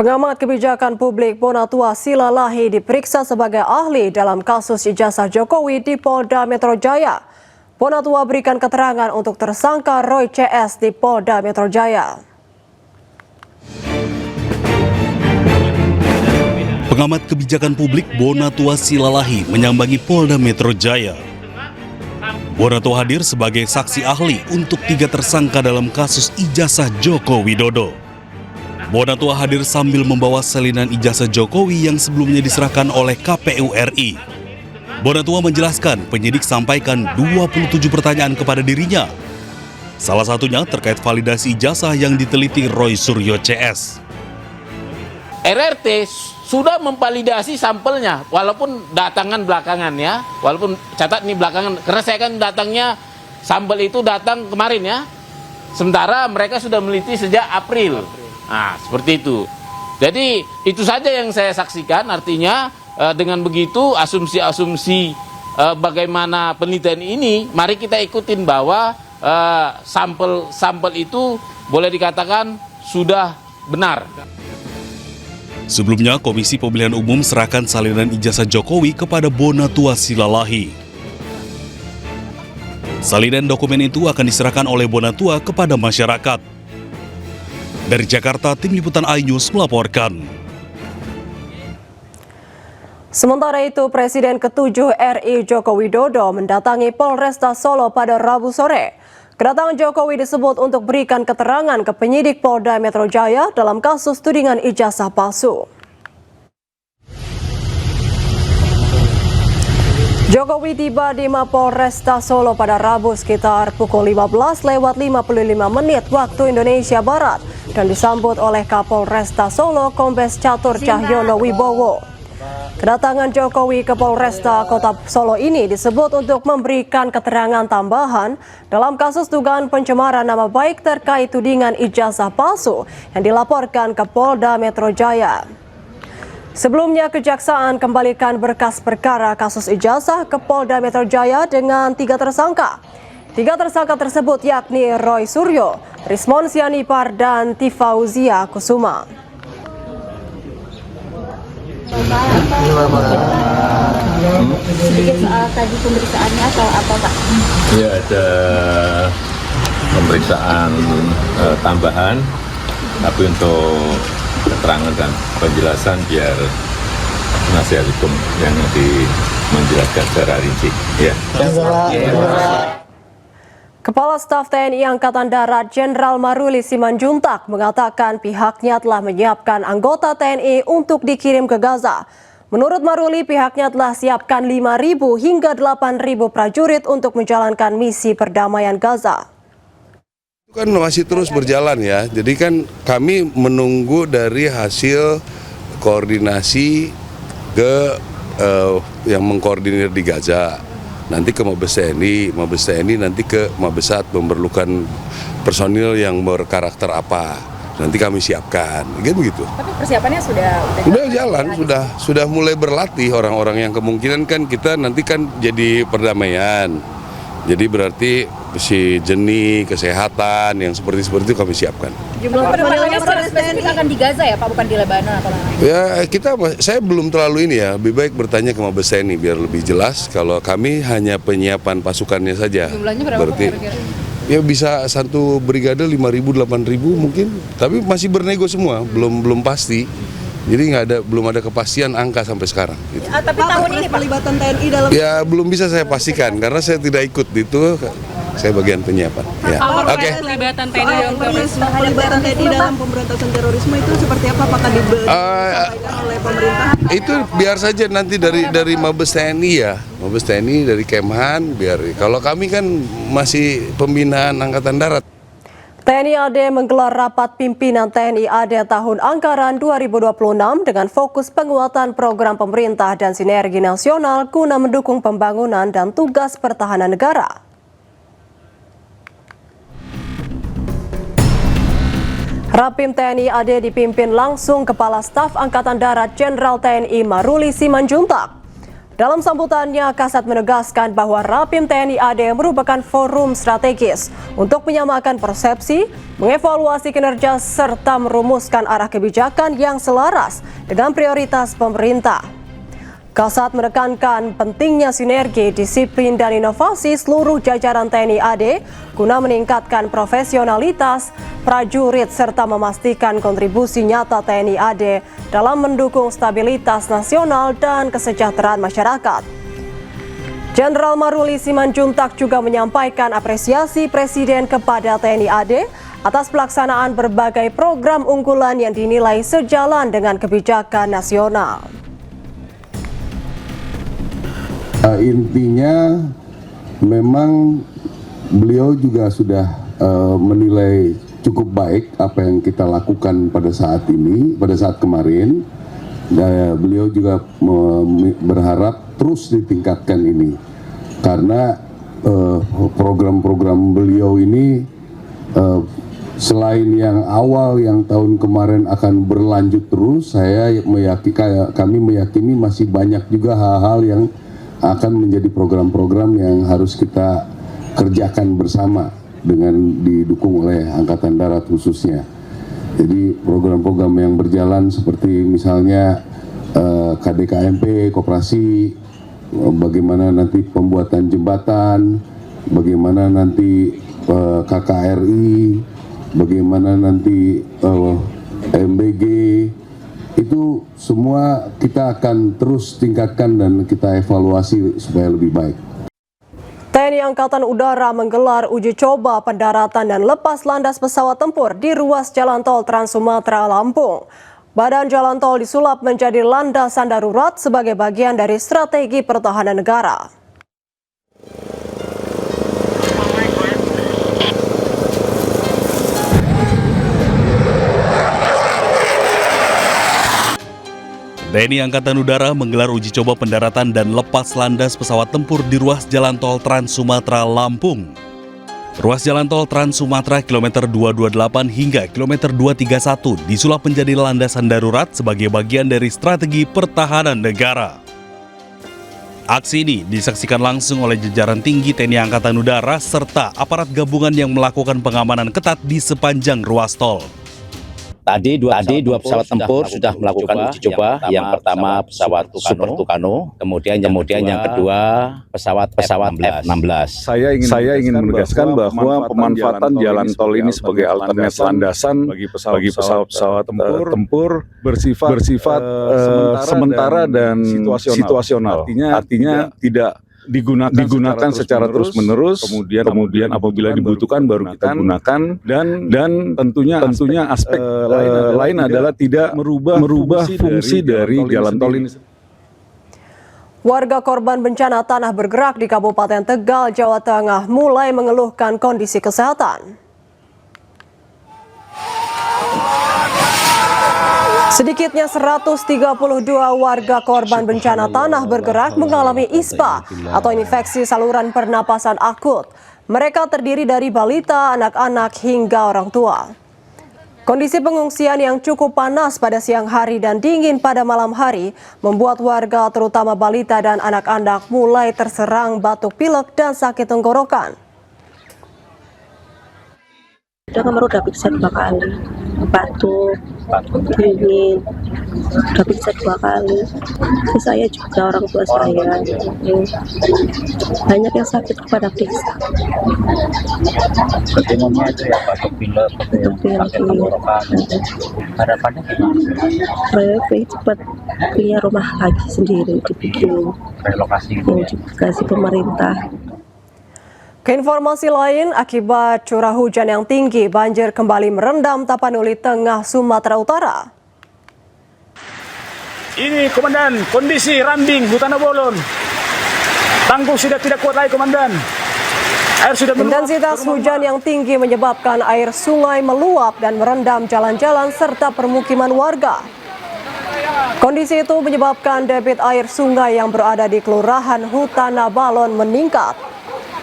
Pengamat kebijakan publik Bonatua Silalahi diperiksa sebagai ahli dalam kasus ijazah Jokowi di Polda Metro Jaya. Bonatua berikan keterangan untuk tersangka Roy CS di Polda Metro Jaya. Pengamat kebijakan publik Bonatua Silalahi menyambangi Polda Metro Jaya. Bonatua hadir sebagai saksi ahli untuk 3 tersangka dalam kasus ijazah Joko Widodo. Bonatua hadir sambil membawa salinan ijazah Jokowi yang sebelumnya diserahkan oleh KPU RI. Bonatua menjelaskan penyidik sampaikan 27 pertanyaan kepada dirinya. Salah satunya terkait validasi ijazah yang diteliti Roy Suryo CS. RRT sudah memvalidasi sampelnya, walaupun datangan belakangan ya, walaupun catat ini belakangan, karena saya kan datangnya, sampel itu datang kemarin ya, sementara mereka sudah meneliti sejak April. Nah, seperti itu. Jadi itu saja yang saya saksikan, artinya dengan begitu asumsi-asumsi bagaimana penelitian ini, mari kita ikutin bahwa sampel itu boleh dikatakan sudah benar. Sebelumnya, Komisi Pemilihan Umum serahkan salinan ijazah Jokowi kepada Bonatua Silalahi. Salinan dokumen itu akan diserahkan oleh Bonatua kepada masyarakat. Dari Jakarta, Tim Liputan iNews melaporkan. Sementara itu, Presiden ke-7 RI Joko Widodo mendatangi Polresta Solo pada Rabu sore. Kedatangan Jokowi disebut untuk berikan keterangan ke penyidik Polda Metro Jaya dalam kasus tudingan ijazah palsu. Jokowi tiba di Mapolresta Solo pada Rabu sekitar pukul 15.55 waktu Indonesia Barat dan disambut oleh Kapolresta Solo Kombes Catur Cahyono Wibowo. Kedatangan Jokowi ke Polresta Kota Solo ini disebut untuk memberikan keterangan tambahan dalam kasus dugaan pencemaran nama baik terkait tudingan ijazah palsu yang dilaporkan ke Polda Metro Jaya. Sebelumnya, Kejaksaan kembalikan berkas perkara kasus ijazah ke Polda Metro Jaya dengan 3 tersangka. 3 tersangka tersebut yakni Roy Suryo, Rismon Sianipar, dan Tifauzia Kusuma. Sedikit soal tadi pemeriksaannya atau apa Pak? Ya, ada pemeriksaan tambahan, tapi untuk keterangan dan penjelasan biar penasihat hukum yang menjelaskan secara rinci. Ya. Kepala Staf TNI Angkatan Darat Jenderal Maruli Simanjuntak mengatakan pihaknya telah menyiapkan anggota TNI untuk dikirim ke Gaza. Menurut Maruli, pihaknya telah siapkan 5.000 hingga 8.000 prajurit untuk menjalankan misi perdamaian Gaza. Itu kan masih terus berjalan ya, jadi kan kami menunggu dari hasil koordinasi ke yang mengkoordinir di Gaza, nanti ke Mabes TNI nanti ke Mabesat memerlukan personil yang berkarakter apa, nanti kami siapkan, gitu. Tapi persiapannya sudah jalan, sudah mulai berlatih orang-orang yang kemungkinan kan kita nanti kan jadi perdamaian. Jadi berarti si jenis kesehatan yang seperti itu kami siapkan. Jumlah personilnya spesifik akan di Gaza ya Pak, bukan di Lebanon atau mana? Ya saya belum terlalu ini ya, lebih baik bertanya ke Mabes TNI biar lebih jelas. Kalau kami hanya penyiapan pasukannya saja. Jumlahnya berapa berarti, kira-kira? Ya bisa satu brigade 5.000, 8.000 mungkin, tapi masih bernego semua, belum pasti. Jadi belum ada kepastian angka sampai sekarang. Gitu. Tapi tahun ini pelibatan TNI dalam... Ya belum bisa saya pastikan karena saya tidak ikut itu, saya bagian penyiapan. Ya. Oke. Pelibatan TNI dalam pemberantasan terorisme itu seperti apa? Apakah disampaikan oleh pemerintah? Itu biar saja nanti dari Mabes TNI ya, Mabes TNI dari Kemhan biar. Kalau kami kan masih pembinaan Angkatan Darat. TNI AD menggelar rapat pimpinan TNI AD tahun anggaran 2026 dengan fokus penguatan program pemerintah dan sinergi nasional guna mendukung pembangunan dan tugas pertahanan negara. Rapim TNI AD dipimpin langsung Kepala Staf Angkatan Darat Jenderal TNI Maruli Simanjuntak. Dalam sambutannya, Kasat menegaskan bahwa Rapim TNI AD merupakan forum strategis untuk menyamakan persepsi, mengevaluasi kinerja, serta merumuskan arah kebijakan yang selaras dengan prioritas pemerintah. Kasat menekankan pentingnya sinergi, disiplin, dan inovasi seluruh jajaran TNI AD guna meningkatkan profesionalitas prajurit serta memastikan kontribusi nyata TNI AD dalam mendukung stabilitas nasional dan kesejahteraan masyarakat. Jenderal Maruli Simanjuntak juga menyampaikan apresiasi Presiden kepada TNI AD atas pelaksanaan berbagai program unggulan yang dinilai sejalan dengan kebijakan nasional. Intinya memang beliau juga sudah menilai cukup baik apa yang kita lakukan pada saat ini, pada saat kemarin. Beliau juga berharap terus ditingkatkan ini karena program-program beliau ini selain yang awal yang tahun kemarin akan berlanjut terus, kami meyakini masih banyak juga hal-hal yang akan menjadi program-program yang harus kita kerjakan bersama dengan didukung oleh Angkatan Darat khususnya. Jadi program-program yang berjalan seperti misalnya KDKMP, koperasi, bagaimana nanti pembuatan jembatan, bagaimana nanti KKRI, bagaimana nanti MBG, itu semua kita akan terus tingkatkan dan kita evaluasi supaya lebih baik. TNI Angkatan Udara menggelar uji coba pendaratan dan lepas landas pesawat tempur di ruas Jalan Tol Trans Sumatera Lampung. Badan jalan tol disulap menjadi landasan darurat sebagai bagian dari strategi pertahanan negara. TNI Angkatan Udara menggelar uji coba pendaratan dan lepas landas pesawat tempur di ruas Jalan Tol Trans Sumatera Lampung. Ruas Jalan Tol Trans Sumatera kilometer 228 hingga kilometer 231 disulap menjadi landasan darurat sebagai bagian dari strategi pertahanan negara. Aksi ini disaksikan langsung oleh jajaran tinggi TNI Angkatan Udara serta aparat gabungan yang melakukan pengamanan ketat di sepanjang ruas tol. Tadi dua pesawat tempur sudah melakukan uji coba. Yang pertama pesawat Super Tucano, kemudian yang kedua pesawat F-16. Saya ingin menegaskan bahwa pemanfaatan jalan tol ini sebagai alternatif landasan bagi pesawat tempur bersifat sementara dan situasional. Artinya tidak digunakan secara terus-menerus, kemudian apabila dibutuhkan baru kita gunakan, dan tentunya aspek lain adalah tidak merubah fungsi dari jalan tol ini. Warga korban bencana tanah bergerak di Kabupaten Tegal, Jawa Tengah mulai mengeluhkan kondisi kesehatan. Sedikitnya 132 warga korban bencana tanah bergerak mengalami ISPA atau infeksi saluran pernapasan akut. Mereka terdiri dari balita, anak-anak hingga orang tua. Kondisi pengungsian yang cukup panas pada siang hari dan dingin pada malam hari membuat warga terutama balita dan anak-anak mulai terserang batuk pilek dan sakit tenggorokan. Kamar udah periksa 2 kali, batuk, dingin, udah periksa 2 kali. Saya juga orang tua saya, banyak yang sakit kepada periksa. Pertimbangannya itu ya batuk pilek, sakit tenggorokan. Harapannya gimana? Saya cepat punya rumah lagi sendiri, dibikin relokasi yang dikasih pemerintah. Keinformasi lain, akibat curah hujan yang tinggi, banjir kembali merendam Tapanuli Tengah, Sumatera Utara. Ini Komandan, kondisi Rambing, Hutan Bolon. Tanggul sudah tidak kuat lagi, Komandan. Air sudah meluap. Intensitas hujan yang tinggi menyebabkan air sungai meluap dan merendam jalan-jalan serta permukiman warga. Kondisi itu menyebabkan debit air sungai yang berada di Kelurahan Hutan Balon meningkat.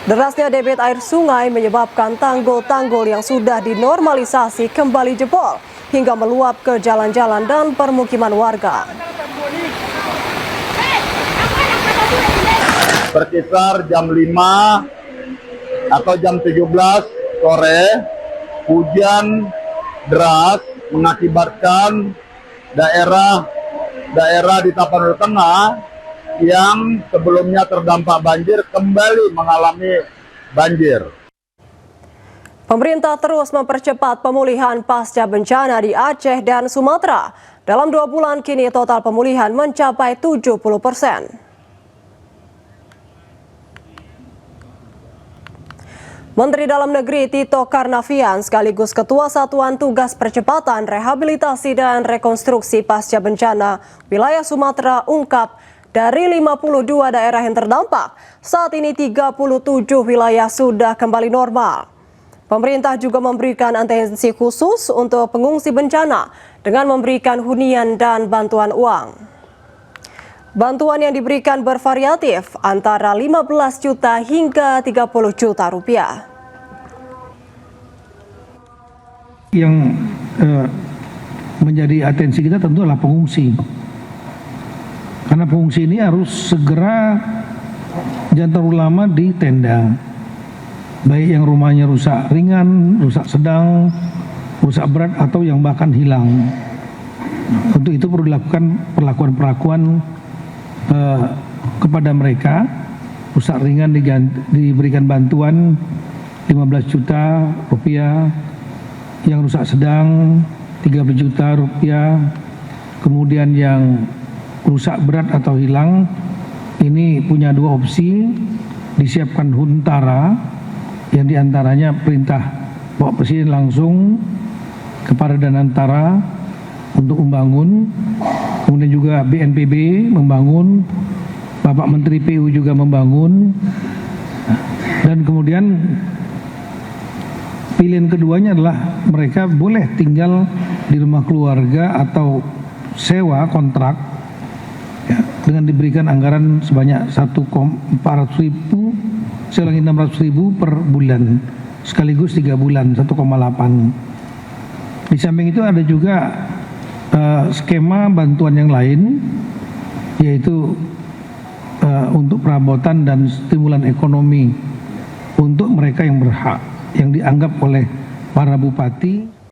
Derasnya debit air sungai menyebabkan tanggul-tanggul yang sudah dinormalisasi kembali jebol hingga meluap ke jalan-jalan dan permukiman warga. Berkisar jam 5 atau jam 17 sore, hujan deras mengakibatkan daerah di Tapanuli Tengah yang sebelumnya terdampak banjir kembali mengalami banjir. Pemerintah terus mempercepat pemulihan pasca bencana di Aceh dan Sumatera. Dalam 2 bulan kini total pemulihan mencapai 70%. Menteri Dalam Negeri Tito Karnavian sekaligus Ketua Satuan Tugas Percepatan Rehabilitasi dan Rekonstruksi Pasca Bencana wilayah Sumatera ungkap dari 52 daerah yang terdampak, saat ini 37 wilayah sudah kembali normal. Pemerintah juga memberikan atensi khusus untuk pengungsi bencana dengan memberikan hunian dan bantuan uang. Bantuan yang diberikan bervariatif antara 15 juta hingga 30 juta rupiah. Yang menjadi atensi kita tentu adalah pengungsi. Karena pengungsi ini harus segera, jangan terlalu lama di tenda. Baik yang rumahnya rusak ringan, rusak sedang, rusak berat, atau yang bahkan hilang. Untuk itu perlu dilakukan perlakuan-perlakuan kepada mereka. Rusak ringan diberikan bantuan 15 juta rupiah, yang rusak sedang 30 juta rupiah, kemudian yang rusak berat atau hilang ini punya 2 opsi, disiapkan huntara yang diantaranya perintah Bapak Presiden langsung kepada Danantara untuk membangun, kemudian juga BNPB membangun, Bapak Menteri PU juga membangun, dan kemudian pilihan keduanya adalah mereka boleh tinggal di rumah keluarga atau sewa kontrak ya, dengan diberikan anggaran sebanyak 600.000 per bulan, sekaligus 3 bulan 1,8. Di samping itu ada juga skema bantuan yang lain, yaitu untuk perabotan dan stimulan ekonomi untuk mereka yang berhak, yang dianggap oleh para bupati